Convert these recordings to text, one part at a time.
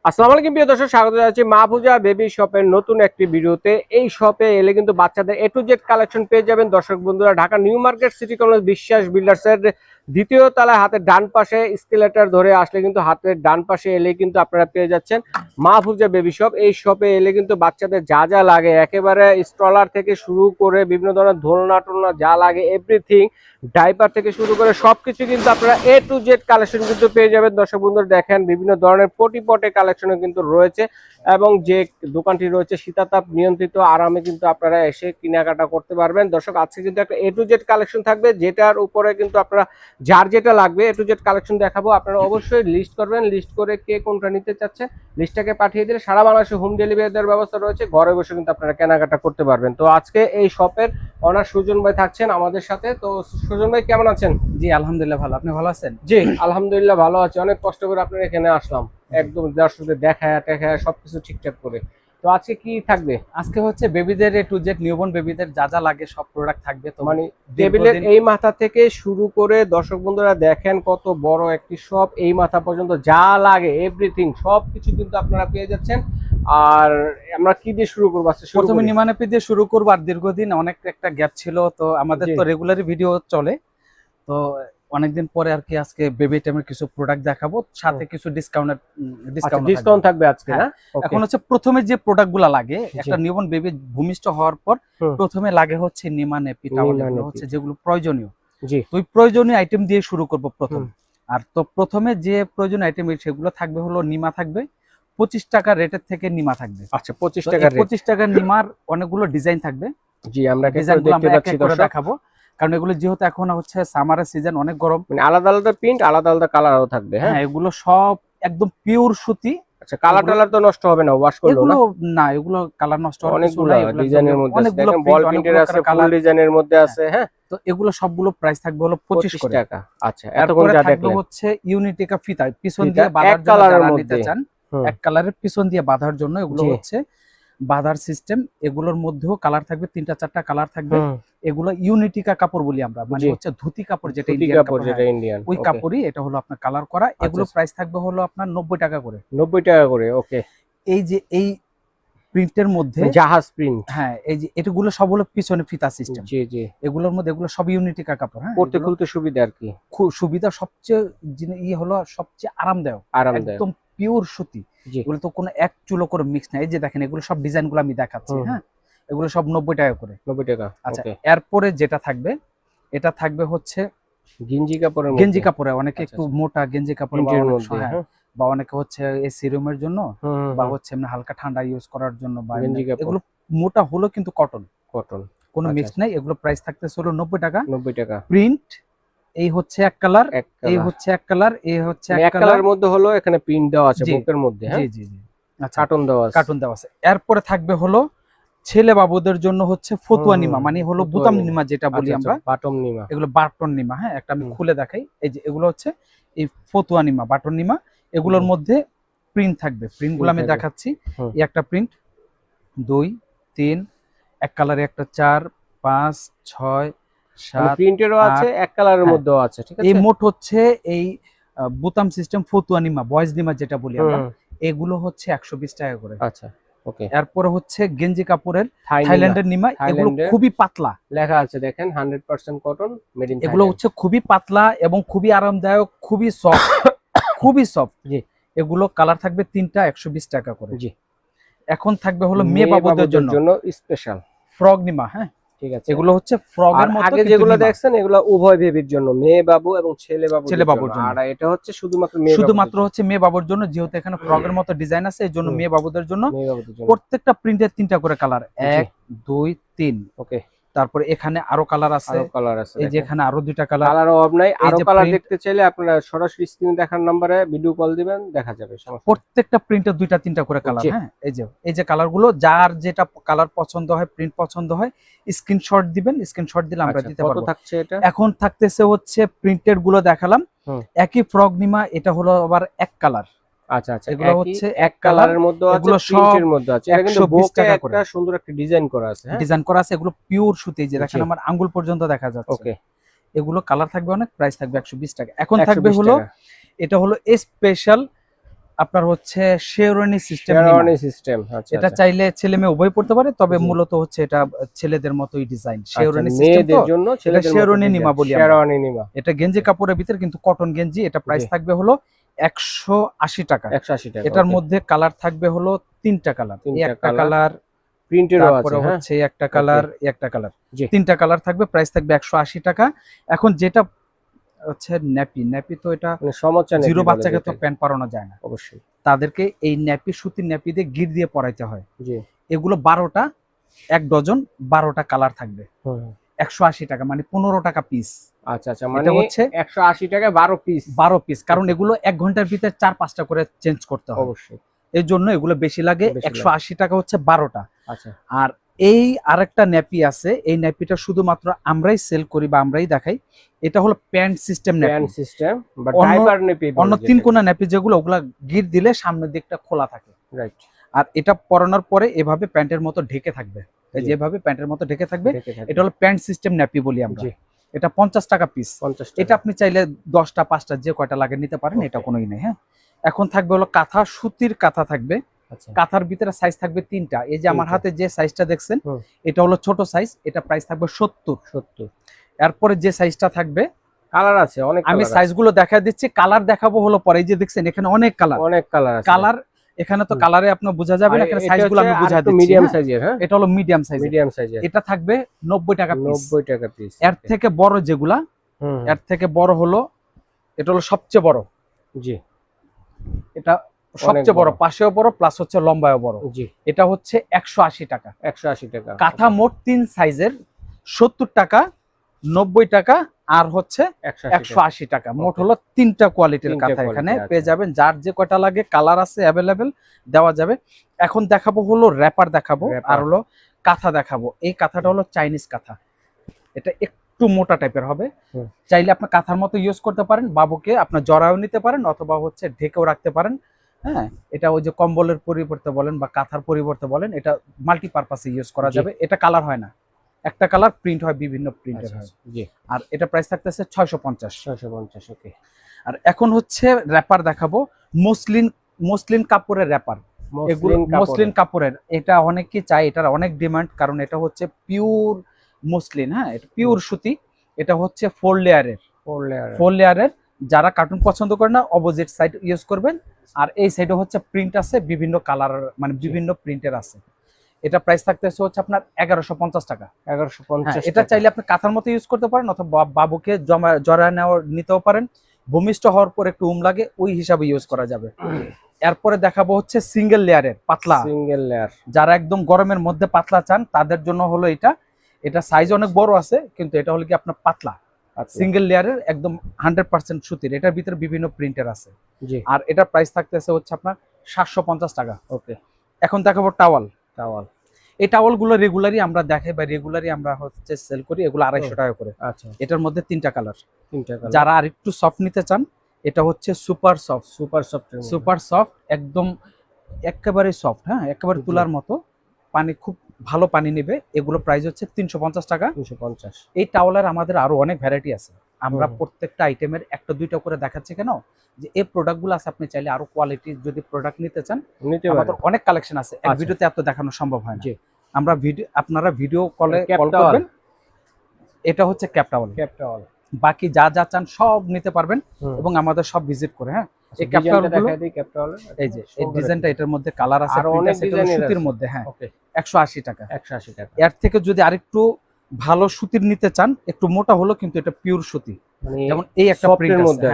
আসসালামু আলাইকুম প্রিয় দর্শক, স্বাগত জানাচ্ছি মাহফুজা বেবি শপের নতুন একটি ভিডিওতে। এই শপে এলে কিন্তু বাচ্চাদের এ টু জেড কালেকশন পেয়ে যাবেন। দর্শক বন্ধুরা, Dhaka new market city complex বিশ্বাস বিল্ডার্সের দ্বিতীয় তলায় হাতের ডান পাশে স্কেলেটর ধরে আসলে কিন্তু হাতের ডান পাশে এলে কিন্তু আপনারা পেয়ে যাচ্ছেন মাহফুজা বেবি শপ। এই শপে এলে কিন্তু বাচ্চাদের যা যা লাগে, একেবারে স্ট্রলার থেকে শুরু করে বিভিন্ন ধরনের দোলনা টোলনা যা লাগে এভরিথিং, ডাইপার থেকে শুরু করে সবকিছু কিন্তু আপনারা এ টু জেড কালেকশন কিন্তু পেয়ে যাবেন। দর্শক বন্ধুরা দেখেন, বিভিন্ন ধরনের পটে কালেকশনও কিন্তু রয়েছে এবং যে দোকানটি রয়েছে শীতাতাপ নিয়ন্ত্রিত, আরামে কিন্তু আপনারা এসে কেনাকাটা করতে পারবেন। দর্শক, আজকে কিন্তু একটা এ টু জেড কালেকশন থাকবে, যেটার উপরে কিন্তু আপনারা যার যেটা লাগবে এ টু জেড কালেকশন দেখাবো। আপনারা অবশ্যই লিস্ট করবেন, লিস্ট করে কে কোনটা নিতে চাচ্ছে লিস্টটাকে পাঠিয়ে দিলে সারা বাংলাদেশে হোম ডেলিভারি দেওয়ার ব্যবস্থা রয়েছে। ঘরে বসে কিন্তু আপনারা কেনাকাটা করতে পারবেন। তো আজকে এই শপের ওনার সুজন ভাই থাকছেন আমাদের সাথে। তো সুজন ভাই কেমন আছেন? জি আলহামদুলিল্লাহ ভালো। আপনি ভালো আছেন? জি আলহামদুলিল্লাহ ভালো আছি। অনেক কষ্ট করে আপনার এখানে আসলাম, একদম দর্শকদের দেখায় টেখায় সবকিছু ঠিকঠাক করে। তো আজকে কি থাকবে? আজকে হচ্ছে বেবিদের এ টু জেড নিউবর্ন বেবিদের যা যা লাগে সব প্রোডাক্ট থাকবে। তো মানে টেবিলের এই মাথা থেকে শুরু করে দর্শক বন্ধুরা দেখেন কত বড় একটি শপ, এই মাথা পর্যন্ত যা লাগে এভরিথিং সবকিছু কিন্তু আপনারা পেয়ে যাচ্ছেন। আর আমরা কি দিয়ে শুরু করবো? আজকে প্রথমে নিমানেপি দিয়ে শুরু করবো। আর দীর্ঘদিন অনেক একটা গ্যাপ ছিল, তো আমাদের তো রেগুলারই ভিডিও চলে, তো অনেকদিন পরে আর কি আজকে বেবি টাইমের কিছু প্রোডাক্ট দেখাবো, সাথে কিছু ডিসকাউন্ট থাকবে আজকে না? এখন হচ্ছে প্রথমে যে প্রোডাক্টগুলো লাগে একটা নিউবর্ন বেবি ভূমিষ্ঠ হওয়ার পর প্রথমে লাগে হচ্ছে নিমানেপি, হচ্ছে যেগুলো প্রয়োজনীয়। জি, তো ওই প্রয়োজনীয় আইটেম দিয়ে শুরু করব প্রথম। আর তো প্রথমে যে প্রয়োজনীয় আইটেম সেগুলো থাকবে হলো নিমা থাকবে 25 টাকা রেটের থেকে নিমা থাকবে। আচ্ছা 25 টাকা রেট। 25 টাকার নিমার অনেকগুলো ডিজাইন থাকবে। জি, আমরা ডিজাইনগুলো দেখতে পাচ্ছি দর্শক দেখাবো, কারণ এগুলো যেহেতু এখন হচ্ছে সামারের সিজন, অনেক গরম, মানে আলাদা আলাদা প্রিন্ট আলাদা আলাদা কালারও থাকবে। হ্যাঁ এগুলো সব একদম পিওর সুতি। আচ্ছা, কালার টালার তো নষ্ট হবে না ওয়াশ করলে? এগুলো না, এগুলো কালার নষ্ট হবে না। অনেকগুলো ডিজাইনের মধ্যে আছে, দেখেন বল প্রিন্টের আছে, ফুল ডিজাইনের মধ্যে আছে। হ্যাঁ, তো এগুলো সবগুলো প্রাইস থাকবে হলো 25 টাকা। আচ্ছা, এতক্ষণ যা দেখলেন হচ্ছে ইউনিটেকা ফিতা পিছন দিয়ে বাঁধার জন্য, যারা নিতে চান এক কালারের পিছন দিয়ে বাঁধার জন্য, এগুলো হচ্ছে বাঁধার সিস্টেম। এগুলোর মধ্যেও কালার থাকবে, 3টা-4টা কালার থাকবে। এগুলো ইউনিটিকা কাপড় বলি আমরা, মানে হচ্ছে ধুতি কাপড়, যেটা ইন্ডিয়ান, ওই কাপড়ই এটা হলো আপনার কালার করা। এগুলো প্রাইস থাকবে হলো আপনার 90 টাকা করে। 90 টাকা করে, ওকে। এই যে এই প্রিন্টের মধ্যে জাহাজ প্রিন্ট, হ্যাঁ এই যে এগুলো সব হলো পিছনে ফিতা সিস্টেম। জি জি, এগুলোর মধ্যে এগুলো সব ইউনিটিকা কাপড়। হ্যাঁ, পড়তে খুলতে সুবিধা আর কি, খুব সুবিধা, সবচেয়ে হলো সবচেয়ে আরামদায়ক, একদম পিওর সুতি। এগুলো তো কোনো এক চুলো করে মিক্স নাই। এই যে দেখেন এগুলো সব ডিজাইনগুলো আমি দেখাচ্ছি। হ্যাঁ, এগুলো সব 90 টাকা করে। 90 টাকা। আচ্ছা, এরপরে যেটা থাকবে এটা থাকবে হচ্ছে গেঞ্জি কাপড়ের, গেঞ্জি কাপড়ে, অনেকে একটু মোটা গেঞ্জি কাপড়, বা অনেকে হচ্ছে এসি রুমের জন্য, বা হচ্ছে এমনি হালকা ঠান্ডা ইউজ করার জন্য, বা এগুলো মোটা হলো কিন্তু কটন, কোনো মিক্স নাই। এগুলো প্রাইস থাকতেছে হলো 90 টাকা। 90 টাকা। প্রিন্ট এই হচ্ছে এক কালার, এই হচ্ছে এক কালার, এই হচ্ছে এক কালারের মধ্যে হলো এখানে প্রিন্ট দেওয়া আছে বুকের মধ্যে। জি জি জি, আচ্ছা, কার্টুন দেওয়া আছে। এরপরে থাকবে হলো ছেলে বাবুদের জন্য হচ্ছে ফতুয়া নিমা, মানে হলো বুতাম নিমা যেটা বলি আমরা, বাটন নিমা। এগুলো বাটন নিমা। হ্যাঁ, একটা আমি খুলে দেখাই। এই যে এগুলো হচ্ছে এই ফতুয়া নিমা, বাটন নিমা। এগুলোর মধ্যে প্রিন্ট থাকবে, প্রিন্টগুলো আমি দেখাচ্ছি। এই একটা প্রিন্ট, 2 3 এক কালারে একটা, 4 5 6 7 প্রিন্টেরও আছে, এক কালারের মধ্যেও আছে। ঠিক আছে, এই মোট হচ্ছে এই বুতাম সিস্টেম ফতুয়া নিমা, বয়েজ নিমা যেটা বলি আমরা, এগুলো হচ্ছে 120 টাকা করে। আচ্ছা, ওকে। এরপরে হচ্ছে গেঞ্জি কাপড়ের থাইল্যান্ডের নিমা, এগুলো খুবই পাতলা, লেখা আছে দেখেন 100% কটন, মেড ইন থাইল্যান্ড। এগুলো হচ্ছে খুবই পাতলা এবং খুবই আরামদায়ক, খুবই সফট, খুবই সফট। জি, এগুলো কালার থাকবে 3টা 120 টাকা করে। জি, এখন থাকবে হলো মেয়ে বাবুদের জন্য স্পেশাল ফ্রগ নিমা। হ্যাঁ, ঠিক আছে, এগুলো হচ্ছে ফ্রগের মতো। আগে যেগুলো দেখছেন এগুলো উভয় বেবির জন্য, মেয়ে বাবু এবং ছেলে বাবুর জন্য। আর এটা হচ্ছে শুধুমাত্র হচ্ছে মেয়ে বাবুর জন্য, যেহেতু এখানে ফ্রগের মতো ডিজাইন আছে, এই জন্য মেয়ে বাবুদের জন্য। প্রত্যেকটা প্রিন্টের 3টা করে কালার, 1 2 3, ওকে। তারপরে এখানে আরো কালার আছে, এই যে এখানে আরো 2টা কালার। কালার অভাব নাই, আরো কালার দেখতে চাইলে আপনারা সরাসরি স্ক্রিনে দেখার নম্বরে ভিডিও কল দিবেন, দেখা যাবে। প্রত্যেকটা প্রিন্টের 2টা 3টা করে কালার। হ্যাঁ, এই যে কালারগুলো, যার যেটা কালার পছন্দ হয়, প্রিন্ট পছন্দ হয়, স্ক্রিনশট দিবেন, স্ক্রিনশট দিলে আমরা দিতে পারবো। কত থাকছে এটা? এখন থাকতেছে হচ্ছে প্রিন্টের গুলো দেখালাম, একই ফ্রগ নিমা, এটা হলো আবার এক কালার। আচ্ছা আচ্ছা, এগুলো হচ্ছে এক কালারের মধ্যে আছে, এগুলো প্রিন্টের মধ্যে আছে। এটা কিন্তু বোকে একটা সুন্দর একটা ডিজাইন করা আছে। হ্যাঁ, ডিজাইন করা আছে। এগুলো পিওর সুতি, যে দেখেন আমার আঙ্গুল পর্যন্ত দেখা যাচ্ছে। ওকে, এগুলো কালার থাকবে অনেক, প্রাইস থাকবে 120 টাকা। এখন থাকবে হলো এটা হলো স্পেশাল আপনার হচ্ছে শেরওয়ানি সিস্টেম। শেরওয়ানি সিস্টেম, আচ্ছা এটা আচ্ছা। চাইলে ছেলে মেয়ে উভয় পড়তে পারে, তবে জি। মূলত হচ্ছে এটা ছেলেদের মতোই ডিজাইন। আচ্ছা, শেরওয়ানি সিস্টেম মেয়েদের তো, জন্য এটা ছেলেদের মতো শেরওয়ানি ডিজাইন, নিমা বলি আমরা। শেরওয়ানি নিমা। এটা গেঞ্জি কাপড়ের ভিতরে কিন্তু কটন গেঞ্জি। এটা প্রাইস জি। থাকবে হলো 180 টাকা। 180 টাকা। এটার ওকে। মধ্যে কালার থাকবে হলো 3টা কালার। এই 3টা একটা কালার, কালার, প্রিন্টেরও আছে, তারপরে হ্যাঁ। হচ্ছে এই একটা কালার, এই একটা কালার, জি। 3টা কালার থাকবে। প্রাইস থাকবে 180 টাকা। এখন যেটা হচ্ছে ন্যাপি, ন্যাপি তো এটা মানে সমস্যা নেই, জিরো বলে বাচ্চাকে তো যেটা। প্যান্ট পরানো যায় না, অবশ্যই। তাদেরকে এই ন্যাপি, সুতির ন্যাপি দিয়ে গিট দিয়ে পরাইতে হয়। জি। এগুলো 12টা, 1 ডজন 12টা কালার থাকবে। হুম। 180 টাকা, মানে 15 টাকা পিস। আচ্ছা আচ্ছা, মানে এটা হচ্ছে 180 টাকায় 12 পিস। 12 পিস, কারণ এগুলো 1 ঘন্টার ভিতরে 4-5টা করে চেঞ্জ করতে হয়। অবশ্যই। এই জন্য এগুলো বেশি লাগে। বেশি লাগে। 180 টাকা হচ্ছে 12টা। আচ্ছা। আর এই আরেকটা ন্যাপি আছে, এই ন্যাপিটা শুধুমাত্র আমরাই সেল করি বা আমরাই দেখাই। এটা হলো pant system nappy. Pant system বা অন্য ডাইপার নেপি বলে অন্য যেটাকে। 3 কোণা ন্যাপি যেগুলো, ওগুলা গিট দিলে সামনের দিকটা খোলা থাকে। রাইট। আর এটা পরানোর পরে এভাবে প্যান্টের মতো ঢেকে থাকবে, এই জি। যেভাবে প্যান্টের মতো ঢেকে থাকবে। দেখে থাকি। এটা হলো প্যান্ট সিস্টেম ন্যাপি বলি আমরা। জি। এটা 50 টাকা পিস। 50 এটা টাকা। আপনি চাইলে 10টা 5টা যে কয়টা লাগে নিতে পারেন, Okay. এটা কোনোই নেই। হ্যাঁ, এখন থাকবে হলো কাঁথা, সুতির কাঁথা থাকবে। আচ্ছা। কাঁথার ভিতরে সাইজ থাকবে 3টা। এই যে আমার 3টা। হাতে যে সাইজটা দেখছেন, হুম। এটা হলো ছোট সাইজ। এটা প্রাইস থাকবে 70। 70। এরপরে যে সাইজটা থাকবে, কালার আছে, অনেক আমি কালার আছে। সাইজগুলো দেখা দিচ্ছি, কালার দেখাবো হলো পরে। এই যে দেখছেন এখানে অনেক কালার, অনেক কালার আছে। কালার এখানে তো হুম। কালারে আপনার বোঝা যাবে আর না, এখানে এটা সাইজগুলো হচ্ছে আমি বুঝাই আরেকটু দিচ্ছি। মিডিয়াম হ্যাঁ, সাইজের, হ্যাঁ। এটা হলো মিডিয়াম সাইজের। মিডিয়াম সাইজের। এটা থাকবে 90 টাকা পিস। 90 টাকা পিস। এর থেকে বড় যেগুলা, হুম। এর থেকে বড় হলো, এটা হলো সবচেয়ে বড়। জি। এটা সবচেয়ে বড়, বড়। পাশেও বড়, প্লাস হচ্ছে লম্বায়ও বড়। জি। এটা হচ্ছে 180 টাকা। 180 টাকা। কাঁথা মোট 3 সাইজের, 70 টাকা, 90 টাকা আর হচ্ছে 180 টাকা। মোট হলো 3টা কোয়ালিটির কাঁথা এখানে পেয়ে যাবেন। যার যে কয়টা লাগে, কালার আছে অ্যাভেলেবেল, দেওয়া যাবে। এখন দেখাবো হলো র্যাপার দেখাবো, আর হলো কাঁথা দেখাবো। এই কাঁথাটা হলো চাইনিজ কাঁথা। এটা একটু মোটা টাইপের হবে। চাইলে আপনার কাঁথার মতো ইউজ করতে পারেন, বাবুকে আপনার জড়ায়ও নিতে পারেন, অথবা হচ্ছে ঢেকেও রাখতে পারেন। হ্যাঁ, এটা ওই যে কম্বলের পরিবর্তে বলেন বা কাঁথার পরিবর্তে বলেন, এটা মাল্টিপারপাসে ইউজ করা যাবে। এটা কালার হয় না, একটা কালার প্রিন্ট হয়, বিভিন্ন প্রিন্টের হয়। জি। আর এটা প্রাইস থাকতেছে 650। 650। ওকে। আর এখন হচ্ছে র্যাপার দেখাবো, মসলিন, মসলিন কাপড়ের র্যাপার। এগুলো মসলিন কাপড়ের, এটা অনেকেই চায়, এটার অনেক ডিমান্ড, কারণ এটা হচ্ছে পিওর মসলিন। হ্যাঁ, এটা পিওর সুতি। এটা হচ্ছে 4 লেয়ারের। 4 লেয়ারের। যারা কার্টুন পছন্দ করে না, অপোজিট সাইড ইউজ করবেন। আর এই সাইডে হচ্ছে প্রিন্ট আছে, বিভিন্ন কালার, মানে বিভিন্ন প্রিন্টের আছে। এটা প্রাইস থাকতেছে হচ্ছে আপনার 1150 টাকা। 1150। এটা চাইলে আপনি কাঁথার মতো ইউজ করতে পারেন, অথবা বাবুকে জড়ায় নেওয়া নিতেও পারেন। ভূমিষ্ঠ হওয়ার পর একটু লাগে, ওই হিসাবে ইউজ করা যাবে। এরপরে দেখাবো হচ্ছে সিঙ্গেল লেয়ারের পাতলা। Single layer. যারা একদম গরমের মধ্যে পাতলা চান, তাদের জন্য হলো এটা। এটা সাইজ অনেক বড় আছে, কিন্তু এটা হলো কি আপনার পাতলা সিঙ্গেল লেয়ারের, একদম 100% সুতির। এটার ভিতরে বিভিন্ন প্রিন্টের আছে। জি। আর এটার প্রাইস থাকতেছে হচ্ছে আপনার 750 টাকা। ওকে। এখন দেখাবো টাওয়াল। টাওয়াল। এই টাওয়ালগুলো রেগুলারই আমরা দেখাই বা রেগুলারই আমরা হচ্ছে সেল করি। এগুলো 250 টাকা করে। আচ্ছা। এটার মধ্যে 3টা কালার। 3টা কালার। যারা আর একটু সফট নিতে চান, এটা হচ্ছে super soft. Super soft. Super soft, একদম একেবারে সফট। হ্যাঁ, একেবারে তুলার মতো। পানি খুব ভালো পানি নেবে। এগুলো প্রাইস হচ্ছে 350 টাকা। 350। এই টাওয়ালের আমাদের আরো অনেক ভ্যারাইটি আছে। আমরা প্রত্যেকটা আইটেমের একটা দুইটা করে দেখাচ্ছি কেন, যে এই প্রোডাক্টগুলো আছে, আপনি চাইলে আরো কোয়ালিটি যদি প্রোডাক্ট নিতে চান, আমাদের অনেক কালেকশন আছে। এক ভিডিওতে এত দেখানো সম্ভব হয় না। আমরা ভিডিও, আপনারা ভিডিও কলে কল করবেন। এটা হচ্ছে ক্যাপ টাওয়াল। ক্যাপ টাওয়াল, বাকি যা যা চান সব নিতে পারবেন, এবং আমাদের সব ভিজিট করে। হ্যাঁ, এই ক্যাপ টাওয়ালগুলো, এই যে এই ডিজাইনটা, এটার মধ্যে কালার আছে, প্রিন্ট আছে, এটা সুতির মধ্যে। হ্যাঁ, 180 টাকা। 180 টাকা। এর থেকে যদি আরেকটু ভালো সুতির নিতে চান, একটু মোটা হলো, কিন্তু এটা পিওর সুতি। যেমন এই একটা প্রিন্ট আছে,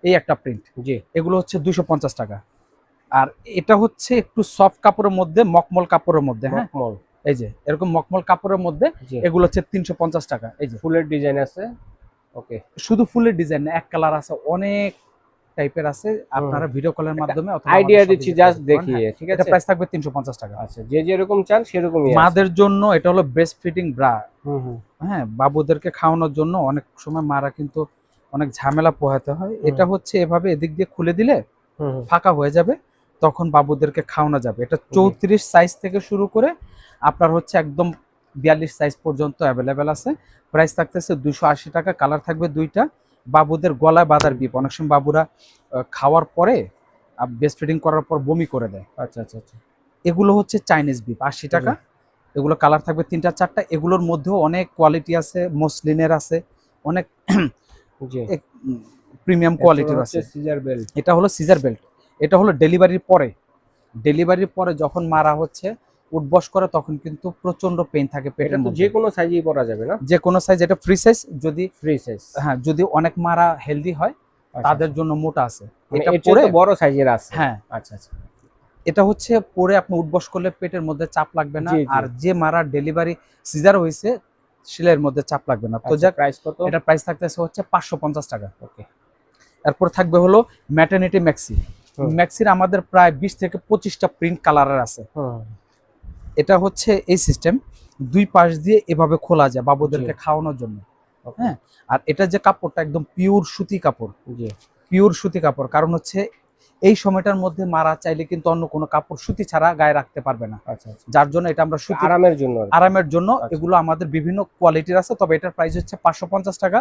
এই একটা প্রিন্ট, জি, এগুলো হচ্ছে 250 টাকা। আর এটা হচ্ছে একটু সফট কাপড়ের মধ্যে, মকমল কাপড়ের মধ্যে। হ্যাঁ, এই যে এরকম মকমল কাপড়ের মধ্যে, এগুলো হচ্ছে 350 টাকা। এই যে ফুলের ডিজাইন আছে। ওকে, শুধু ফুলের ডিজাইন না, এক কালার আছে, অনেক টাইপের আছে। আপনারা ভিডিও কলের মাধ্যমে আইডিয়া দিচ্ছি জাস্ট দেখিয়ে, ঠিক আছে। এটা প্রাইস থাকবে 350 টাকা। আচ্ছা, যে যেরকম চান সেরকমই আছে। মাদের জন্য এটা হলো ব্রেস্ট ফিডিং ব্রা। হ্যাঁ, বাবুদেরকে খাওয়ানোর জন্য অনেক সময় মারা কিন্তু অনেক ঝামেলা পোহাতে হয়। এটা হচ্ছে এভাবে এদিক দিয়ে খুলে দিলে ফাঁকা হয়ে যাবে, তখন বাবুদেরকে খাওয়ানো যাবে। এটা 34 সাইজ থেকে শুরু করে আপনার হচ্ছে একদম 42 সাইজ পর্যন্ত অ্যাভেলেবেল আছে। প্রাইস থাকতেছে 280 টাকা। কালার থাকবে 2টা। বাবুদের গলায় বাঁধার বিপ, অনেক সময় বাবুরা খাওয়ার পরে বেস্ট ফিডিং করার পর বমি করে দেয়। আচ্ছা আচ্ছা আচ্ছা। এগুলো হচ্ছে চাইনিজ বিফ 80 টাকা। এগুলো কালার থাকবে 3টা 4টা। এগুলোর মধ্যেও অনেক কোয়ালিটি আছে, মসলিনের আছে, অনেক জি প্রিমিয়াম কোয়ালিটির আছে। সিজার বেল্ট, এটা হলো সিজার বেল্ট। এটা হলো ডেলিভারির পরে যখন মারা হচ্ছে উঠবস করে তখন কিন্তু প্রচন্ড পেইন থাকে এটা পেটের তো মধ্যে। যে কোনো সাইজেই পরা যাবে না? যে কোনো সাইজ, এটা ফ্রি সাইজ। যদি ফ্রি সাইজ, হ্যাঁ, যদি অনেক মারা হেলদি হয় তাদের জন্য মোটা আছে। এটা এটা পরে পরে বড় সাইজের আছে। হ্যাঁ, আচ্ছা আচ্ছা। এটা হচ্ছে পরে আপনি উঠবস করলে পেটের মধ্যে চাপ লাগবে না। জি, জি। আর যে মারা ডেলিভারি সিজার হয়েছে সেলের মধ্যে চাপ লাগবে না। তো আচ্ছা, যাক, প্রাইস কত? এটা প্রাইস থাকতেছে হচ্ছে 550 টাকা। ওকে। এরপর থাকবে হলো ম্যাটারনিটি ম্যাক্সি। ম্যাক্সির আমাদের প্রায় 20 থেকে 25টা প্রিন্ট কালারের আছে। এটা হচ্ছে এই সিস্টেম, দুই পাশ দিয়ে এভাবে খোলা যায় বাবুদেরকে খাওয়ানোর জন্য। হ্যাঁ, আর এটা যে কাপড়টা একদম পিওর সুতি কাপড়। জি, পিওর সুতি কাপড়। কারণ হচ্ছে এই সময়টার মধ্যে মারা চাইলে কিন্তু অন্য কোনো কাপড় সুতি ছাড়া গায়ে রাখতে পারবে না। আচ্ছা আচ্ছা। যার জন্য এটা আমরা সুতি আরামের জন্য আরামের জন্য এগুলো আমাদের বিভিন্ন কোয়ালিটির আছে। তবে এটার প্রাইস হচ্ছে 550 টাকা।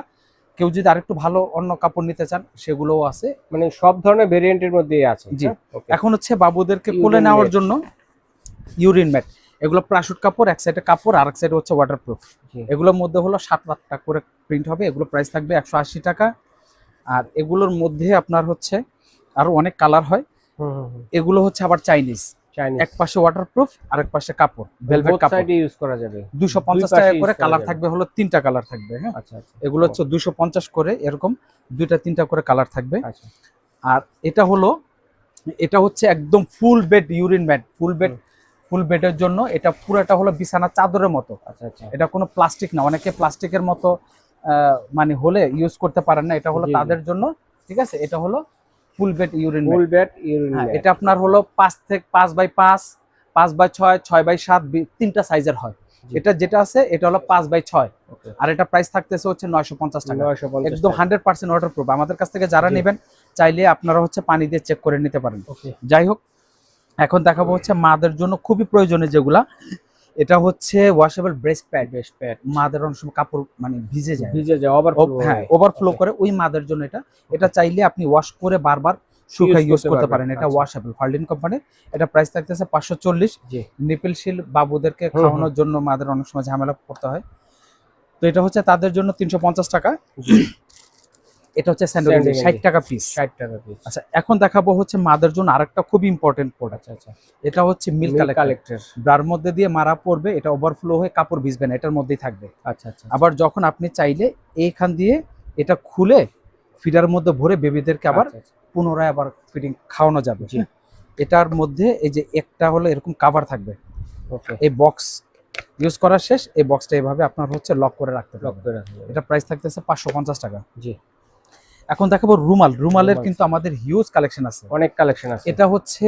কেউ যদি আরেকটু ভালো অন্য কাপড় নিতে চান সেগুলোও আছে, মানে সব ধরনের ভেরিয়েন্টের মধ্যেই আছে। জি। এখন হচ্ছে বাবুদেরকে কোলে নেওয়ার জন্য ইউরিন ম্যাট। এগুলো প্লাস্টিক কাপড়, এক সাইডে কাপড় আর এক সাইডে হচ্ছে ওয়াটারপ্রুফ। এগুলোর মধ্যে হলো 7-8টা করে প্রিন্ট হবে। এগুলো প্রাইস থাকবে 180 টাকা। আর এগুলোর মধ্যে আপনার হচ্ছে আরো অনেক কালার হয়। এগুলো হচ্ছে আবার চাইনিজ। এক পাশে ওয়াটারপ্রুফ আর এক পাশে কাপড়, ভেলভেট কাপড়, সাইডে ইউজ করা যাবে। 250 টাকা করে কালার থাকবে, হলো 3টা কালার থাকবে। হ্যাঁ, আচ্ছা আচ্ছা। এগুলো হচ্ছে 250 করে, এরকম 2টা 3টা করে কালার থাকবে। আচ্ছা। আর এটা হচ্ছে একদম ফুল বেড ইউরিন ম্যাট। ফুল বেডের জন্য এটা পুরোটা হলো বিছানা চাদরের মতো। আচ্ছা আচ্ছা। এটা কোনো প্লাস্টিক না। অনেকে প্লাস্টিকের মতো মানে হলে ইউজ করতে পারেন না, এটা হলো তাদের জন্য। ঠিক আছে, এটা হলো ফুল বেড ইউরিন ম্যাট। এটা আপনার হলো 5x5, 5x6, 6x7 3টা সাইজের হয়। এটা যেটা আছে এটা হলো 5x6। আর এটা প্রাইস থাকতেছে হচ্ছে 950 টাকা। একদম 100% ওয়াটারপ্রুফ। আমাদের কাছ থেকে যারা নেবেন চাইলে আপনারা হচ্ছে পানি দিয়ে চেক করে নিতে পারেন। যাই হোক, এখন দেখাবো হচ্ছে মাদের জন্য খুবই প্রয়োজনীয় যেগুলা। এটা হচ্ছে ওয়াশেবল ব্রেস্ট প্যাড। মাদের অনেক সময় কাপড় মানে ভিজে যায়, ওভারফ্লো করে, ওই মাদের জন্য এটা চাইলে আপনি ওয়াশ করে বারবার শুকাই ইউজ করতে পারেন। এটা ওয়াশেবল, ফার্লিন কোম্পানির। এটা প্রাইস থাকতেছে 540। নিপল শিল বাবুদেরকে খাওয়ানোর জন্য মাদের অনেক সময় ঝামেলা করতে হয়, তো এটা হচ্ছে তাদের জন্য 350 টাকা। এটা হচ্ছে স্যান্ডেল, 60 টাকা পিস। আচ্ছা, এখন দেখাবো হচ্ছে মাদের জন্য আরেকটা খুব ইম্পর্টেন্ট প্রোডাক্ট। আচ্ছা, এটা হচ্ছে মিল্ক কালেক্টর। ব্রার মধ্যে দিয়ে মারা পড়বে, এটা ওভারফ্লো হয়ে কাপড় ভিজবে না, এটার মধ্যেই থাকবে। আচ্ছা আচ্ছা। আবার যখন আপনি চাইলে এইখান দিয়ে এটা খুলে ফিডার মধ্যে ভরে বেবিদেরকে আবার পুনরায় আবার ফিডিং খাওয়ানো যাবে। এটার মধ্যে এই যে একটা হলো এরকম কভার থাকবে। এই বক্স ইউজ করা শেষ, এই বক্সটা এভাবে আপনার হচ্ছে লক করে রাখতে হবে। এটা প্রাইস থাকতেছে 550 টাকা। জি। এখন দেখাবো রুমালের কিন্তু আমাদের হিউজ কালেকশন আছে, অনেক কালেকশন আছে। এটা হচ্ছে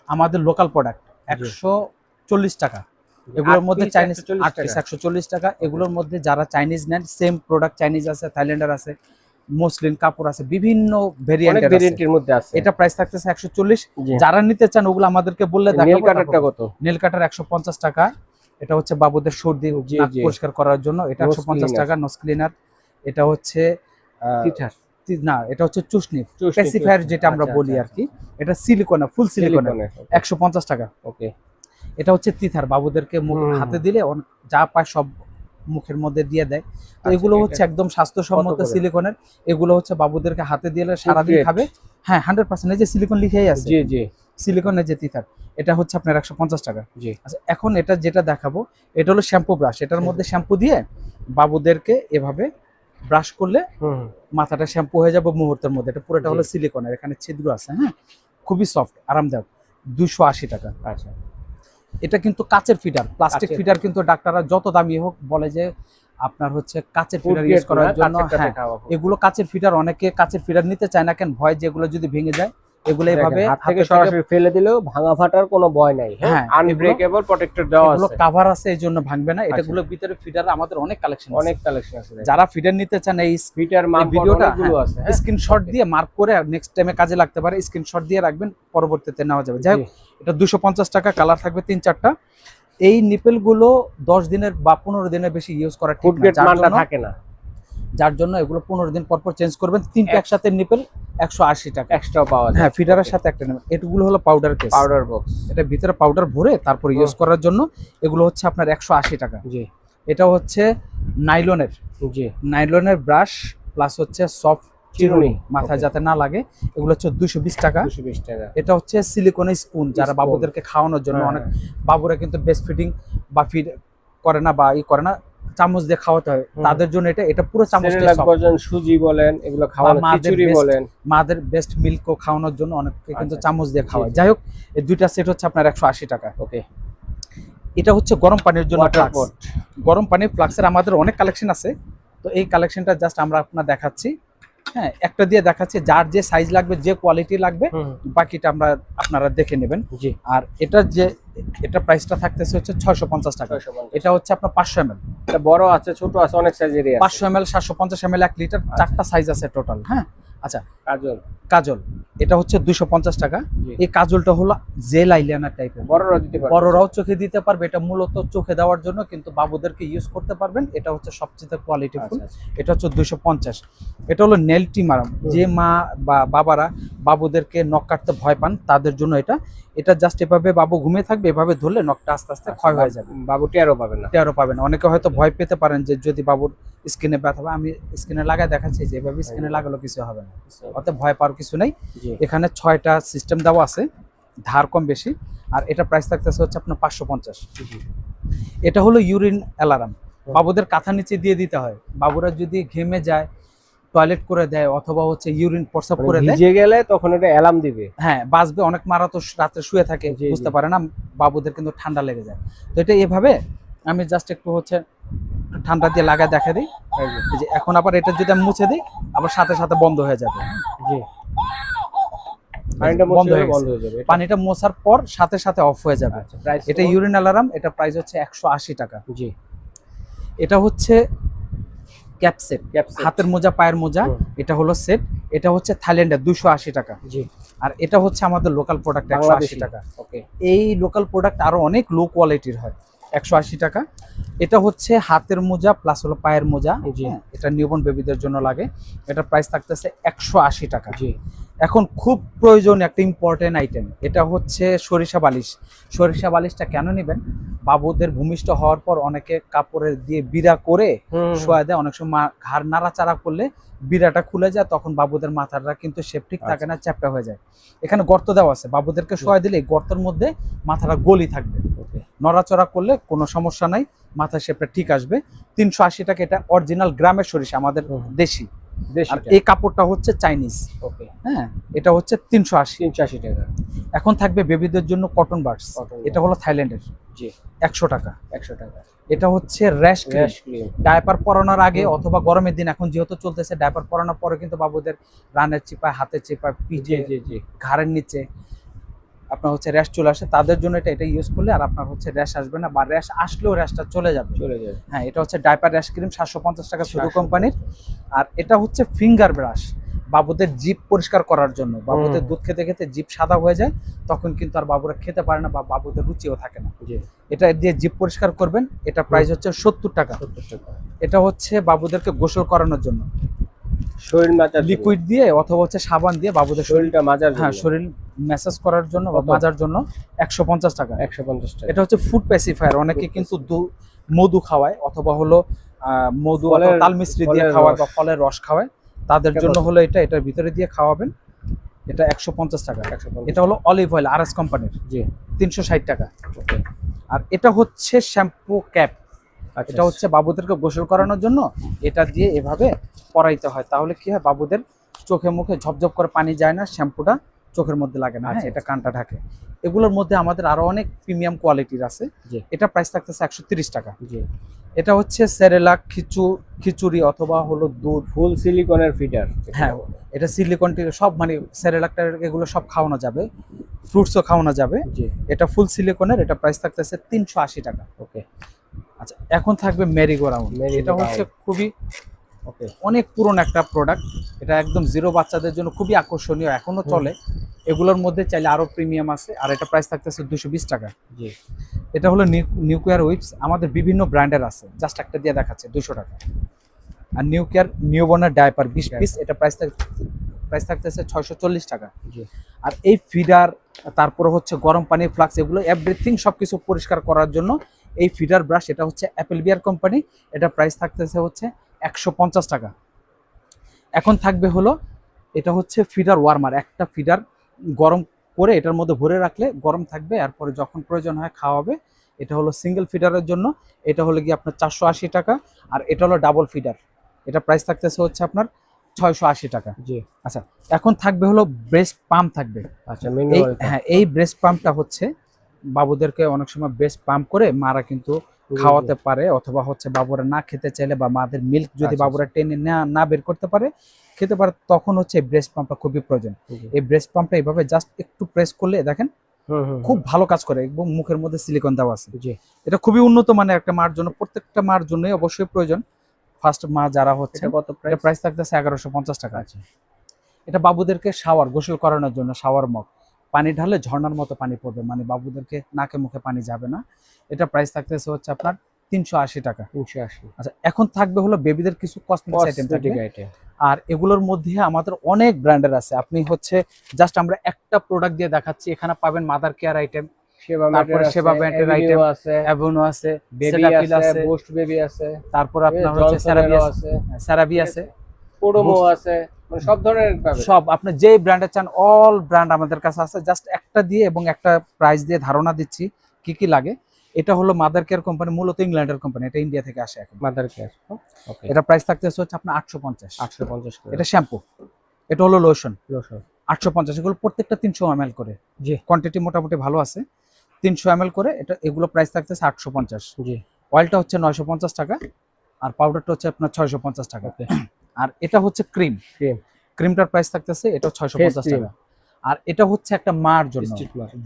আমাদের লোকাল প্রোডাক্ট, 140 টাকা। এগুলোর মধ্যে চাইনিজ 140 টাকা। এগুলোর মধ্যে যারা চাইনিজ নেন, সেম প্রোডাক্ট চাইনিজ আছে, থাইল্যান্ডার আছে, মসলিন কাপড় আছে, বিভিন্ন ভেরিয়েন্টের মধ্যে আছে। এটা প্রাইস থাকতেছে 140। যারা নিতে চান ওগুলো আমাদেরকে বললে দেখাবো। নেল কাটারটা কত? নেল কাটার 150 টাকা। এটা হচ্ছে বাবুদের সর্দি পরিষ্কার করার জন্য, এটা 150 টাকা। Nose cleaner. এটা হচ্ছে না, এটা হচ্ছে চুষনি স্পেসিফায়ার যেটা আমরা বলি আর কি। এটা সিলিকনের, ফুল সিলিকনের, 150 টাকা। ওকে। এটা হচ্ছে তিথার, বাবুদেরকে হাতে দিলে যা পায় সব মুখের মধ্যে দিয়ে দেয়। তো এগুলো হচ্ছে একদম স্বাস্থ্যসম্মত সিলিকনের। এগুলো হচ্ছে বাবুদেরকে হাতে দিলে সারাদিন খাবে। হ্যাঁ, 100%। এই যে সিলিকন লিখেই আছে, জি জি, সিলিকনের যে তিথার, এটা হচ্ছে আপনার 150 টাকা। আচ্ছা, এখন এটা যেটা দেখাবো এটা হলো শ্যাম্পু ব্রাশ। এটার মধ্যে শ্যাম্পু দিয়ে বাবুদেরকে এভাবে ব্রাশ করলে মাথাটা শ্যাম্পু হয়ে যাবে মুহূর্তের মধ্যে। এটা পুরোটা হলো সিলিকনের, এখানে ছিদ্র আছে। হ্যাঁ, খুবই সফট, আরামদায়ক। 280 টাকা। আচ্ছা, এটা কিন্তু কাচের ফিডার। প্লাস্টিক ফিডার কিন্তু ডাক্তাররা যত দামি হোক বলে যে আপনার হচ্ছে কাচের ফিডার ইউজ করার জন্য। হ্যাঁ, এগুলো কাচের ফিডার, অনেকে কাচের ফিডার নিতে চায় না কেন, ভয় যে এগুলো যদি ভেঙে যায়। এগুলো এইভাবে হাত থেকে সরাসরি ফেলে দিলেও ভাঙা ফাটার কোনো ভয় নাই। হ্যাঁ, আনব্রেকেবল প্রটেক্টর দেওয়া আছে, এগুলো কভার আছে, এইজন্য ভাঙবে না। এটাগুলোর ভিতরে ফিডার আমাদের অনেক কালেকশন আছে। যারা ফিডার নিতে চান এই ফিডার ভিডিওটা স্ক্রিনশট দিয়ে মার্ক করে নেক্সট টাইমে কাজে লাগতে পারে, স্ক্রিনশট দিয়ে রাখবেন, পরবর্তীতে নেওয়া যাবে। যাই হোক, এটা 250 টাকা। কালার থাকবে 3-4টা। এই নিপেল গুলো 10 দিনের বা 15 দিনের বেশি ইউজ করা ঠিক না, থাকে না। যার জন্য এগুলো 15 দিন পর পর চেঞ্জ করবেন। 3টা একসাথে নিপেল 180 টাকা এক্সট্রা পাওয়া যায়। হ্যাঁ, ফিডারের সাথে একটা নেবেন। এগুলো হলো পাউডার কেস, পাউডার বক্স। এটা ভিতরে পাউডার ভরে তারপর ইউজ করার জন্য। এগুলো হচ্ছে আপনার 180 টাকা। জি এটা হচ্ছে নাইলনের, জি নাইলনের ব্রাশ প্লাস হচ্ছে সফট চিরুনি, মাথায় Okay. যাতে না লাগে, এগুলো হচ্ছে 220 টাকা। 220 টাকা। এটা হচ্ছে সিলিকনের স্পুন, যারা Spoon. বাবুদেরকে খাওয়ানোর জন্য, হ্যাঁ, অনেক বাবুরা কিন্তু ব্রেস্ট ফিডিং বা ফিড করে না বা করে না, চামচ দিয়ে খাওয়াতে হয়, তাদের জন্য এটা পুরো চামচ দিয়ে সেরেলাক বলেন, সুজি বলেন, এগুলো খাওয়ানো, খিচুড়ি বলেন, মাদের বেস্ট মিল্কও খাওয়ানোর জন্য অনেকে কিন্তু আচ্ছা, চামচ দিয়ে জি, খাওয়ায়। জি। যাই হোক, এই দুইটা সেট হচ্ছে আপনার 180 টাকা। ওকে। এটা হচ্ছে গরম পানির জন্য ওয়াটার ফ্লাক্স। পট। গরম পানির ফ্লাক্সের আমাদের অনেক কালেকশন আছে, তো এই কালেকশনটা জাস্ট আমরা আপনার দেখাচ্ছি। হ্যাঁ, একটা দিয়ে দেখাচ্ছি, যার যে সাইজ লাগবে, যে কোয়ালিটি লাগবে, বাকিটা আপনারা দেখে নেবেন। জি। আর এটা প্রাইসটা থাকতেছে হচ্ছে 650 টাকা। 650 এটা হচ্ছে আপনার 500 ml, এটা বড় আছে, ছোট আছে, অনেক সাইজেরই আছে। 500 ml, 750 ml, 1 লিটার, চারটা সাইজ আছে টোটাল। হ্যাঁ, আচ্ছা, কাজল। কাজল, এটা হচ্ছে 250 টাকা। জি। এই কাজলটা হলো জেল আইলাইনার টাইপের, বড়রা দিতে পারবে। বড়রাও চোখে দিতে পারবে। এটা মূলত চোখে দেওয়ার জন্য, কিন্তু বাবুদেরকে ইউজ করতে পারবেন। এটা হচ্ছে সবচেয়ে কোয়ালিটিফুল। আচ্ছা, এটা হচ্ছে 250। এটা হলো নেল ট্রিমার, যে মা বা বাবারা বাবুদেরকে নখ কাটতে ভয় পান, তাদের জন্য এটা জাস্ট এভাবে বাবু ঘুমিয়ে থাকবে, এভাবে ধরলে নখটা আস্তে আস্তে ক্ষয় হয়ে যাবে, বাবু টেরও পাবে না। টেরও পাবেন। অনেকে হয়তো ভয় পেতে পারেন যে যদি বাবুর স্কিনে ব্যথা হবে, আমি স্কিনে লাগায় দেখাচ্ছি যে এভাবে স্কিনে লাগালো কিছু হবে না, অতএব ভয় পাওয়ার কিছু নেই। জি। এখানে 6টা সিস্টেম দেওয়া আছে, ধার কম বেশি। আর এটা প্রাইস থাকতেছে হচ্ছে আপনার 550। জি। এটা হলো ইউরিন অ্যালার্ম, বাবুদের কাঁথা নিচে দিয়ে দিতে হয়। বাবুরা যদি ঘেমে যায়, টয়লেট করে দেয়, অথবা হচ্ছে ইউরিন প্রস্রাব করে দেয়, ভিজে গেলে তখন এটা অ্যালার্ম দিবে। হ্যাঁ বাঁচবে। অনেক মারা তো রাত্রে শুয়ে থাকে, জি, বুঝতে জি। পারে না, বাবুদের কিন্তু ঠান্ডা লেগে যায়। তো এটা এভাবে আমি জাস্ট একটু হচ্ছে ঠান্ডা দিয়ে লাগায় দেখা দিই। এই যে এখন আবার এটা যদি আমি মুছে দিই, আবার সাথে সাথে বন্ধ হয়ে যাবে। জি। পানিটা বন্ধ হয়ে বন্ধ গেছে। হয়ে যাবে। পানিটা মোছার পর সাথে সাথে অফ হয়ে যাবে। আচ্ছা, প্রাইস এটা ইউরিন অ্যালার্ম, এটা প্রাইস হচ্ছে 180 টাকা। জি। এটা হচ্ছে ক্যাপসেট, হাতের মোজা, পায়ের মোজা, এটা হলো সেট। এটা হচ্ছে থাইল্যান্ডের 280 টাকা। জি। আর এটা হচ্ছে আমাদের লোকাল প্রোডাক্ট 180 টাকা। ওকে। এই লোকাল প্রোডাক্ট আরো অনেক লো কোয়ালিটির হয়, 180 টাকা। এটা হচ্ছে হাতের মোজা প্লাস হলো পায়ের মোজা। জি। এটা নিউবর্ন বেবিদের জন্য লাগে। এটা প্রাইস থাকতেছে 180 টাকা। জি। এখন খুব প্রয়োজনীয় একটা ইম্পর্টেন্ট আইটেম, এটা হচ্ছে সরিষা বালিশ। সরিষা বালিশটা কেন নেবেন? বাবুদের ভূমিষ্ঠ হওয়ার পর অনেকে কাপড়ে দিয়ে বিড়া করে শোয়া দেয়, অনেক সময় ঘাড় নাড়াচাড়া করলে বিড়াটা খুলে যায়, তখন বাবুদের মাথাটা কিন্তু সেপটিক থাকে না, চ্যাপটা হয়ে যায়। এখানে গর্ত দেওয়া আছে, বাবুদেরকে শোয়া দিলে এই গর্তের মধ্যে মাথাটা গলি থাকবে, নড়াচড়া করলে কোনো সমস্যা নাই, মাথার শেপটা ঠিক আসবে। 380 টাকা। এটা অরিজিনাল গ্রামের সরিষা, আমাদের দেশি। আর এই কাপড়টা হচ্ছে চাইনিজ। ওকে। হ্যাঁ, এটা হচ্ছে 380 টাকা। এখন থাকবে বেবিদের জন্য কটন বাডস, এটা হলো থাইল্যান্ডের। জি। 100 টাকা। 100 টাকা। এটা হচ্ছে র্যাশ ক্রিম, ডায়াপার পরানোর আগে অথবা গরমের দিন, এখন যেহেতু চলতেছে, ডায়াপার পরানোর পরে কিন্তু বাবুদের রানের চিপায়, হাতের চিপায়, পিঠে, ঘাড়ের নিচে আপনার হচ্ছে র্যাশ চলে আসে, তাদের জন্য এটা ইউজ করলে আর আপনার হচ্ছে র্যাশ আসবে না, বা র্যাশ আসলেও র্যাশটা চলে যাবে। হ্যাঁ, এটা হচ্ছে ডায়াপার র্যাশ ক্রিম, 750 টাকা শুধু কোম্পানির। আর এটা হচ্ছে ফিঙ্গার ব্রাশ, বাবুদের জিভ পরিষ্কার করার জন্য। বাবুদের দুধ খেতে খেতে জিভ সাদা হয়ে যায়, তখন কিন্তু আর বাবুরা খেতে পারে না বা বাবুদের রুচিও থাকে না। এটা দিয়ে জিভ পরিষ্কার করবেন। এটা প্রাইস হচ্ছে 70 টাকা। এটা হচ্ছে বাবুদেরকে গোসল করানোর জন্য, শরীর মাজার লিকুইড দিয়ে অথবা হচ্ছে সাবান দিয়ে বাবুদের শরীরটা মাজার, হ্যাঁ শরীর ম্যাসাজ করার জন্য বা মাজার জন্য 150 টাকা। 150 টাকা। এটা হচ্ছে ফুড প্যাসিফায়ার, অনেকে কিন্তু মধু খাওয়ায় অথবা হলো মধু তাল মিশ্রি দিয়ে খাওয়ায় বা ফলের রস খাওয়ায়, তাদের জন্য হলো এটার ভিতরে দিয়ে খাওয়াবেন। এটা 150 টাকা। এটা হলো অলিভ অয়েল, আরএস কোম্পানির। জি। 360 টাকা। আর এটা হচ্ছে শ্যাম্পু ক্যাপ, এটা হচ্ছে বাবুদেরকে গোসল করানোর জন্য। এটা দিয়ে এভাবে পরাইতে হয়, তাহলে কি হয়, বাবুদের চোখে মুখে ঝপঝপ করে পানি যায় না, শ্যাম্পুটা চোখের মধ্যে লাগে না। এটা কানটা ঢাকে। এগুলোর মধ্যে আমাদের আরো অনেক প্রিমিয়াম কোয়ালিটির আছে। এটা প্রাইস থাকতেছে 130 টাকা। এটা হচ্ছে সেরেলাক, খিচুড়ি অথবা হলো দুধ, ফুল সিলিকনের ফিডার। হ্যাঁ, এটা সিলিকনটির সব, মানে সেরেলাকটার এগুলো সব খাওয়ানো যাবে, ফ্রুটসও খাওয়ানো যাবে। এটা ফুল সিলিকনের, এটা প্রাইস থাকতেছে 380 টাকা। ওকে। আচ্ছা, এখন থাকবে মেরিগো রাউন্ড। এটা হচ্ছে খুবই অনেক পুরনো একটা প্রোডাক্ট, এটা একদম জিরো বাচ্চাদের জন্য খুবই আকর্ষণীয়, এখনো চলে। এগুলোর মধ্যে চাইলে আরো প্রিমিয়াম আছে। আর এটা প্রাইস থাকতেছে 220 টাকা। জি। এটা হলো নিউক্লিয়ার হুইপস, আমাদের বিভিন্ন ব্র্যান্ডের আছে, জাস্ট একটা দিয়ে দেখাচ্ছে 200 টাকা। আর নিউবর্নের ডায়াপার 20 পিস, এটা প্রাইস প্রাইস থাকতেছে 640 টাকা। জি। আর এই ফিডার, তারপরে হচ্ছে গরম পানি ফ্লাক্স, এগুলো এভরিথিং সবকিছু পরিষ্কার করার জন্য এই ফিডার ব্রাশ, এটা হচ্ছে অ্যাপেল বিয়ার কোম্পানি, এটা প্রাইস থাকতেছে হচ্ছে 150 টাকা। এখন থাকবে হলো, এটা হচ্ছে ফিডার ওয়ার্মার, একটা ফিডার গরম করে এটার মধ্যে ভরে রাখলে গরম থাকবে, এরপরে যখন প্রয়োজন হয় খাওয়াবে। এটা হলো সিঙ্গেল ফিডারের জন্য, এটা হলো গিয়ে আপনার 480 টাকা। আর এটা হলো ডাবল ফিডার, এটা প্রাইস থাকতেছে হচ্ছে আপনার 680 টাকা। জি। আচ্ছা, এখন থাকবে হলো ব্রেস্ট পাম্প থাকবে। আচ্ছা, ম্যানুয়াল। হ্যাঁ, এই ব্রেস্ট পাম্পটা হচ্ছে বাবুদেরকে অনেক সময় ব্রেস্ট পাম্প করে মারা কিন্তু খাওয়াতে পারে, অথবা হচ্ছে বাবুরা না খেতে চাইলে বা মাদের মিল্ক যদি বাবুরা টেনে না বের করতে পারে, খেতে পারে, তখন হচ্ছে এই ব্রেস্ট পাম্পটা খুবই প্রয়োজন। এই ব্রেস্ট পাম্পটা এইভাবে জাস্ট একটু প্রেস করলে দেখেন খুব ভালো কাজ করে, এবং মুখের মধ্যে সিলিকন দেওয়া আছে। এটা খুবই উন্নত মানের একটা মার জন্য, প্রত্যেকটা মার জন্যই অবশ্যই প্রয়োজন। ফার্স্ট মা যারা হচ্ছে, কত প্রাইস থাকতেছে 1150 টাকা। আছে এটা বাবুদেরকে শাওয়ার, গোসল করানোর জন্য শাওয়ার মগ, পানি ঢালে ঝর্ণার মতো পানি পড়বে, মানে বাবুদেরকে নাকে মুখে পানি যাবে না। এটা প্রাইস থাকতেছে হচ্ছে আপনার 380 টাকা। 380। আচ্ছা, এখন থাকবে হলো বেবিদের কিছু কসমেটিক্স আইটেম থাকবে। আর এগুলোর মধ্যে আমাদের অনেক ব্র্যান্ডের আছে। আপনি হচ্ছে জাস্ট আমরা একটা প্রোডাক্ট দিয়ে দেখাচ্ছি। এখানে পাবেন মাদার কেয়ার আইটেম, তারপরে সেবা ব্যান্ডের আইটেম আছে, অ্যাভোনো আছে, সেটাফিল আছে, বুস্ট বেবি আছে, তারপর আপনার হচ্ছে সেরাভি আছে, সেরাভি আছে, পোডোমো আছে, মানে সব ধরনের পাবেন। সব আপনি যে ব্র্যান্ডে চান অল ব্র্যান্ড আমাদের কাছে আছে। জাস্ট একটা দিয়ে এবং একটা প্রাইস দিয়ে ধারণা দিচ্ছি কি কি লাগে। এটা হলো মাদার কেয়ার কোম্পানি, মূলত ইংল্যান্ডের কোম্পানি, এটা ইন্ডিয়া থেকে আসে এখন। মাদার কেয়ার, ওকে। এটা প্রাইস থাকতেছে হচ্ছে আপনার 850 850। এটা শ্যাম্পু, এটা হলো লোশন, 850। এগুলো প্রত্যেকটা 300 ml করে। জি। কোয়ান্টিটি মোটামুটি ভালো আছে, 300 ml করে। এটা এগুলো প্রাইস থাকতেছে 850। জি। অয়েলটা হচ্ছে 950 টাকা, আর পাউডারটা হচ্ছে আপনার 650 টাকা। আর এটা হচ্ছে ক্রিমটার প্রাইস থাকতেছে এটা 650 টাকা। আর এটা হচ্ছে একটা মার জন্য,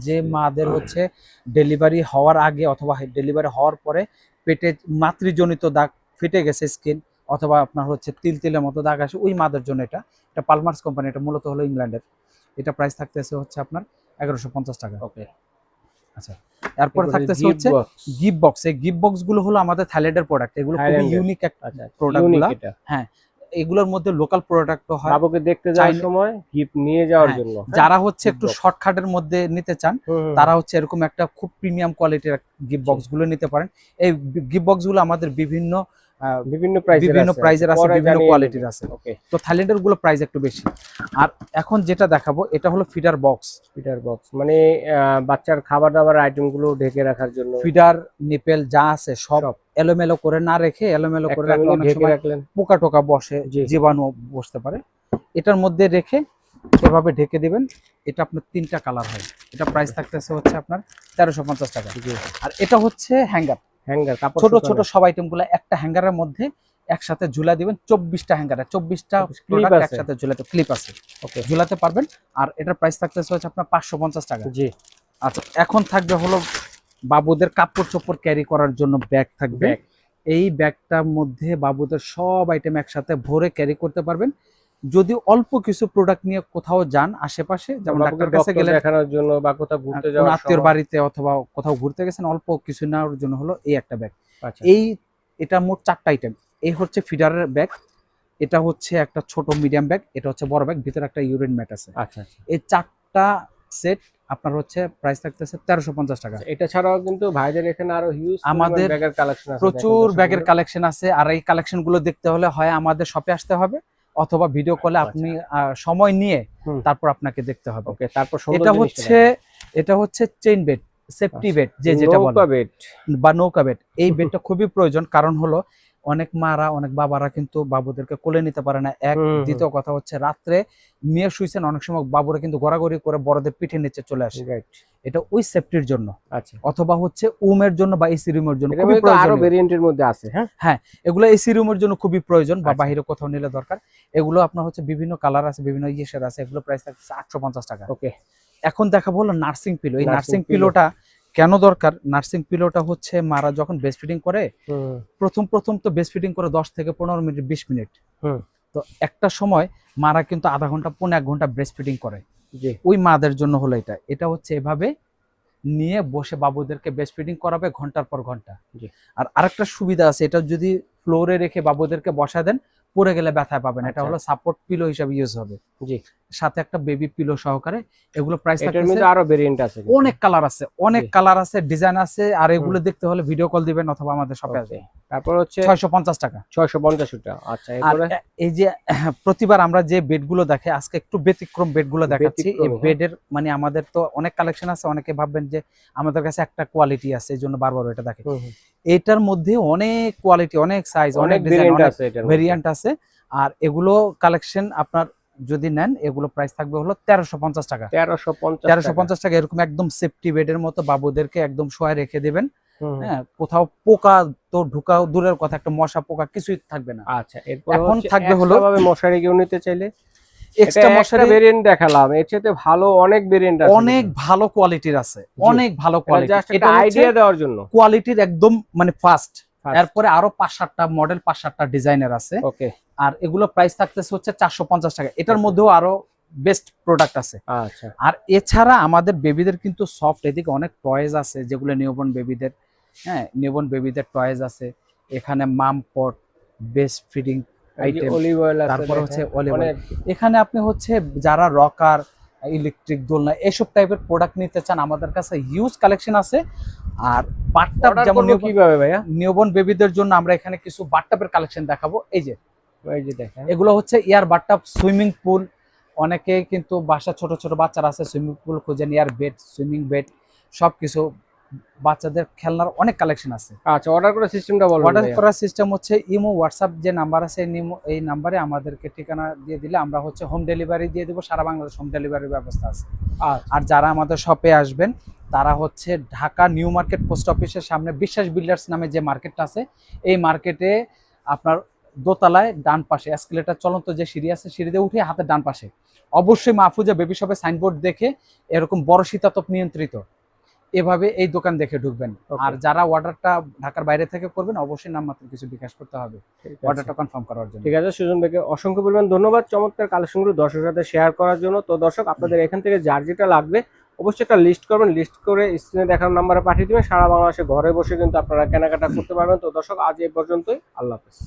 যে মাদের হচ্ছে ডেলিভারি হওয়ার আগে অথবা ডেলিভারি হওয়ার পরে পেটে মাতৃজনিত দাগ, ফেটে গেছে স্কিন, অথবা আপনার হচ্ছে তিলের মতো দাগ আসে, ওই মাদের জন্য এটা পালমার্স কোম্পানি, এটা মূলত হলো ইংল্যান্ডের। এটা প্রাইস থাকতেছে হচ্ছে আপনার 1150 টাকা। ওকে। আচ্ছা, এরপর থাকতেছে হচ্ছে গিফট বক্স। এই গিফট বক্স গুলো হলো আমাদের থাইল্যান্ডের প্রোডাক্ট, এগুলো খুবই ইউনিক একটা প্রোডাক্টগুলো। হ্যাঁ, এগুলোর মধ্যে লোকাল প্রোডাক্টও হয়, বাবুকে দেখতে যাওয়ার সময় গিফট নিয়ে যাওয়ার জন্য। যারা হচ্ছে একটু শর্টকাটের মধ্যে নিতে চান, তারা হচ্ছে এরকম একটা খুব প্রিমিয়াম কোয়ালিটির গিফট বক্স গুলো নিতে পারেন। এই গিফট বক্স গুলো আমাদের বিভিন্ন প্রাইজের আছে, বিভিন্ন কোয়ালিটির আছে। তো থাইল্যান্ডের গুলো প্রাইস একটু বেশি। আর এখন যেটা দেখাবো এটা হলো ফিডার বক্স। মানে বাচ্চার খাবার দাবার আইটেম গুলো ঢেকে রাখার জন্য, ফিডার নিপেল যা আছে সব এলোমেলো করে না রেখে, এলোমেলো করে রাখলে অনেক সময় পোকা টোকা বসে, জীবাণু বসতে পারে। এটার মধ্যে রেখে এভাবে ঢেকে দিবেন। এটা আপনার 3টা কালার হয়। এটা প্রাইস থাকতেছে হচ্ছে আপনার 1350 টাকা। আর এটা হচ্ছে হ্যাঙ্গার, ছোট ছোট সব আইটেমগুলো একটা হ্যাঙ্গারের মধ্যে একসাথে ঝুলা দিবেন। 24টা হ্যাঙ্গারে 24টা প্রোডাক্ট একসাথে ঝুলাতে, ক্লিপ আছে, ওকে, ঝুলাতে পারবেন। আর এটার প্রাইস থাকতেছে হচ্ছে আপনার 550 টাকা। জি। আচ্ছা, এখন থাকবে হলো বাবুদের কাপড় চোপড় ক্যারি করার জন্য ব্যাগ থাকবে। এই ব্যাগটার মধ্যে বাবুদের সব আইটেম একসাথে ভরে ক্যারি করতে পারবেন। যদি অল্প কিছু প্রোডাক্ট নিয়ে কোথাও যান আশেপাশে, যেমন ডাক্তার কাছে গেলে দেখানোর জন্য বা কোথাও ঘুরতে যাওয়ার, আত্মীয়র বাড়িতে অথবা কোথাও ঘুরতে গেছেন, অল্প কিছু নেওয়ার জন্য হলো এই একটা ব্যাগ। এটা মোট 4টা আইটেম। এই হচ্ছে ফিডারের ব্যাগ, এটা হচ্ছে একটা ছোট মিডিয়াম ব্যাগ, এটা হচ্ছে বড় ব্যাগ, ভিতরে একটা ইউরিন ম্যাট আছে। আচ্ছা, এই 4টা সেট আপনার হচ্ছে প্রাইস থাকতেছে 1350 টাকা। এটা ছাড়াও কিন্তু ভাইদের এখানে আরো হিউজ আমাদের ব্যাগের কালেকশন আছে, প্রচুর ব্যাগের কালেকশন আছে। আর এই কালেকশন গুলো দেখতে হলে হয় আমাদের শপে আসতে হবে, অথবা ভিডিও কলে আপনি সময় নিয়ে তারপর আপনাকে দেখতে হবে। ওকে, তারপর এটা হচ্ছে চেইন বেড, সেফটি বেড, যেটা বলে বেড বা নৌকা বেড। এই বেডটা খুবই প্রয়োজন, কারণ হলো অনেক মারা, অনেক বাবারা কিন্তু বাবুদেরকে কোলে নিতে পারে না। দ্বিতীয় কথা হচ্ছে রাত্রে নিয়ে শুইছেন, অনেক সময় বাবুরা কিন্তু গড়াগড়ি করে বড়দের পিঠে নিচে চলে আসে। এটা ওই সেফটির জন্য, আচ্ছা, অথবা হচ্ছে উমের জন্য বা এসি রুমের জন্য খুবই প্রয়োজন। আরো ভেরিয়েন্টের মধ্যে আছে। হ্যাঁ, এগুলো এসি রুমের জন্য খুবই প্রয়োজন বা বাইরে কোথাও নিলে দরকার। এগুলো আপনার হচ্ছে বিভিন্ন কালার আছে, বিভিন্ন ইয়ের আছে। এগুলো প্রাইস থাকছে 850 টাকা। ওকে, এখন দেখাবো হলো নার্সিং পিলো। এই নার্সিং পিলোটা কেন দরকার? নার্সিং পিলোটা হচ্ছে মারা যখন ব্রেস্ট ফিডিং করে, প্রথম তো ব্রেস্ট ফিডিং করে 10 থেকে 15 মিনিট, 20 মিনিট। তো একটা সময় মারা কিন্তু আধা ঘন্টা, 1 ঘন্টা ব্রেস্ট ফিডিং করে। ওই মাদের জন্য হলো এটা হচ্ছে এভাবে নিয়ে বসে বাবুদেরকে ব্রেস্ট ফিডিং করাবে ঘন্টার পর ঘন্টা। আর আরেকটা সুবিধা আছে, এটা যদি ফ্লোরে রেখে বাবুদেরকে বসা দেন, পড়ে গেলে ব্যথা পাবেন। এটা হলো সাপোর্ট পিলো হিসাবে ইউজ হবে। জি। সাথে একটা বেবি পিলো সহকারে। এগুলো প্রাইস এটার থাকতেছে, মধ্যে আরো ভেরিয়েন্ট আছে কিন্তু। অনেক কালার আছে, অনেক জি। কালার আছে, ডিজাইন আছে। আর এগুলো দেখতে হলে ভিডিও কল দিবেন অথবা আমাদের শপে ওকে। আসবেন। তারপর হচ্ছে 650 টাকা। 650 টাকা। আচ্ছা, আর এরপরে এই যে প্রতিবার আমরা যে বেডগুলো দেখে আজকে একটু ব্যতিক্রম বেডগুলো দেখাচ্ছি। এই ব্যতিক্রমী, হ্যাঁ। বেডের মানে আমাদের তো অনেক কালেকশন আছে, অনেকে ভাববেন যে আমাদের কাছে একটা কোয়ালিটি আছে এই জন্য বারবার এটা দেখে। হুম, হুম। এটার মধ্যে অনেক কোয়ালিটি, অনেক সাইজ, অনেক অনেক ডিজাইন, ভেরিয়েন্ট অনেক আছে এটার মধ্যে। ভেরিয়েন্ট আছে। আর এগুলো কালেকশন আপনার যদি নেন, এগুলো প্রাইস থাকবে হলো 1350 টাকা। 1350 টাকা। এরকম একদম সেফটি বেডের মতো বাবুদেরকে একদম শোয়ায় রেখে দেবেন। হুম। হ্যাঁ, কোথাও পোকা তো ঢুকাও দূরের কথা, একটা মশা পোকা কিছুই থাকবে না। আচ্ছা, এরপর এখন হচ্ছে থাকবে হলো এক্সট্রা ভাবে মশারি কেউ নিতে চাইলে এটা এক্সট্রা একটা মশারি, ভেরিয়েন্ট দেখালাম, এর চাইতে ভালো অনেক ভেরিয়েন্ট আছে। অনেক ভালো কোয়ালিটির আছে, অনেক ভালো এটা কোয়ালিটি। জাস্ট একটা এটা আইডিয়া দেওয়ার জন্য। কোয়ালিটির একদম মানে ফার্স্ট। First। এরপরে আরো 5-7টা মডেল, 5-7টা ডিজাইনের আছে। ওকে। আর এগুলো প্রাইস থাকতেছে হচ্ছে 450 টাকা। এটার মধ্যেও আরো বেস্ট প্রোডাক্ট আছে। আচ্ছা। আর এছাড়া আমাদের বেবিদের কিন্তু সফট এদিকে অনেক টয়েজ আছে, যেগুলো নিউবর্ন বেবিদের, হ্যাঁ, নিউবর্ন বেবিদের টয়েজ আছে। এখানে mum pot, breast feeding item, olive oil আছে, তারপর হচ্ছে অলিভ অনেক। অয়েল। এখানে আপনি হচ্ছে যারা রকার, ইলেকট্রিক দোলনা এসব টাইপের প্রোডাক্ট নিতে চান, আমাদের কাছে হিউজ কালেকশন আছে। আর বাথটাব, অর্ডার যেমন করব কিভাবে ভাইয়া? নিউবর্ন বেবিদের জন্য আমরা এখানে কিছু বাথটাবের কালেকশন দেখাবো। এই যে এই যে দেখেন, এগুলো হচ্ছে ইয়ার বাথটাব, সুইমিং পুল। অনেকে কিন্তু বাসা ছোট ছোট বাচ্চারা আছে, সুইমিং পুল খুঁজেন, ইয়ার বেড, সুইমিং বেড, সবকিছু। বাচ্চাদের খেলনার অনেক কালেকশন আছে। আচ্ছা, অর্ডার করার সিস্টেমটা বলুন অর্ডার ভাইয়া। করার সিস্টেম হচ্ছে ইমো, হোয়াটসঅ্যাপ যে নাম্বার আছে, এই নাম্বারে আমাদেরকে ঠিকানা দিয়ে দিলে আমরা হচ্ছে হোম ডেলিভারি দিয়ে দেবো। সারা বাংলাদেশ হোম ডেলিভারির ব্যবস্থা আছে। আচ্ছা। আর যারা আমাদের শপে আসবেন তারা হচ্ছে ঢাকা নিউ মার্কেট পোস্ট অফিসের সামনে বিশ্বাস বিল্ডার্স নামে যে মার্কেটটা আছে, এই মার্কেটে আপনার দোতলায় ডান পাশে এসকেলেটর চলন্ত যে সিঁড়ি আছে, সিঁড়িতে উঠে হাতের ডান পাশে অবশ্যই মাহফুজা বেবি শপে সাইনবোর্ড দেখে এরকম বড় শীতাতপ নিয়ন্ত্রিত এভাবে এই দোকান দেখে ঢুকবেন। আর যারা অর্ডারটা ঢাকার বাইরে থেকে করবেন অবশ্যই নামমাত্র কিছু বিকাশ করতে হবে অর্ডারটা কনফার্ম করার জন্য। ঠিক আছে, সুজন ভাইকে অসংখ্য পরিমাণ ধন্যবাদ চমৎকার কালেকশনগুলো দর্শকের সাথে শেয়ার করার জন্য। তো দর্শক, আপনাদের এখান থেকে যার যেটা লাগবে অবশ্যই একটা লিস্ট করবেন, লিস্ট করে স্ক্রিনে দেখানো নাম্বারে পাঠিয়ে দিবেন। সারা বাংলাদেশে ঘরে বসে কিন্তু আপনারা কেনাকাটা করতে পারবেন। তো দর্শক, আজ এই পর্যন্তই। আল্লাহ হাফেজ।